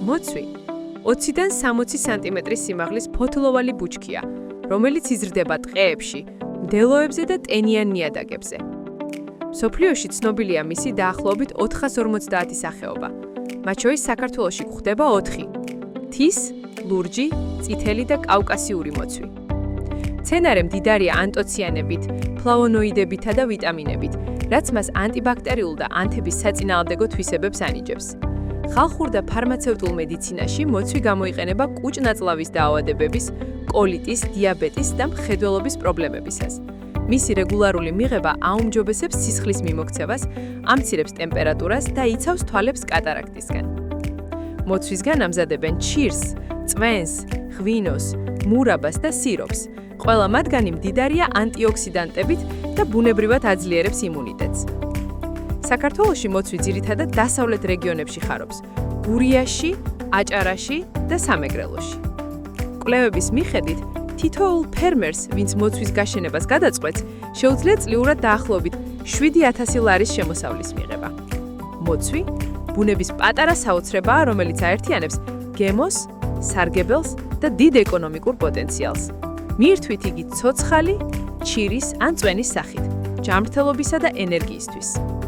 მოცვი 20-დან 60 სანტიმეტრის სიმაღლის ფოთლოვანი ბუჩქია, რომელიც იზრდება ტყეებში, მდელოებზე და ტენიან ნიადაგებზე. მსოფლიოში ცნობილია მისი დაახლოებით 450 სახეობა. მათ შორის საქართველოში გვხვდება 4: მთის, ლურჯი, წითელი და კავკასიური მოცვი. მცენარე მდიდარია ანტოციანებით, ფლავონოიდებითა და ვიტამინებით, რაც მას ანტიბაქტორიულ და ანთების საწინააღმდეგო თვისებებს ანიჭებს. ხალხურ და ფარმაცევტულ მედიცინაში მოცვი გამოიყენება კუჭ-ნაწლავის დაავადებების, კოლიტის, დიაბეტის და მხედველობის პრობლემებისას. მისი რეგულარული მიღება აუმჯობესებს სისხლის მიმოქცევას, ამცირებს ტემპერატურას და იცავს თვალებს კატარაქტისგან. მოცვისგან ამზადებენ ჩირს, წვენს, ღვინოს, მურაბას და სიროფს. ყველა მათგანი მდიდარია ანტიოქსიდანტებით და ბუნებრივად აძლიერებს იმუნიტეტს. საქართველოში მოცვი ძირითადად დასავლეთ რეგიონებში ხარობს: გურიაში, აჭარაში და სამეგრელოში. კვლევების მიხედვით, თითოეულ ფერმერს, ვინც მოცვის გაშენებას გადაწყვეტს, შეუძლია წლიურად დაახლოებით 7,000 ლარის შემოსავლის მიღება. მოცვი ბუნების პატარა საოცრებაა, რომელიც აერთიანებს გემოს, სარგებელს და დიდ ეკონომიკურ პოტენციალს. მიირთვით იგი ცოცხალი, ჩირის ან წვენის სახით, ჯანმრთელობისა და ენერგიისთვის.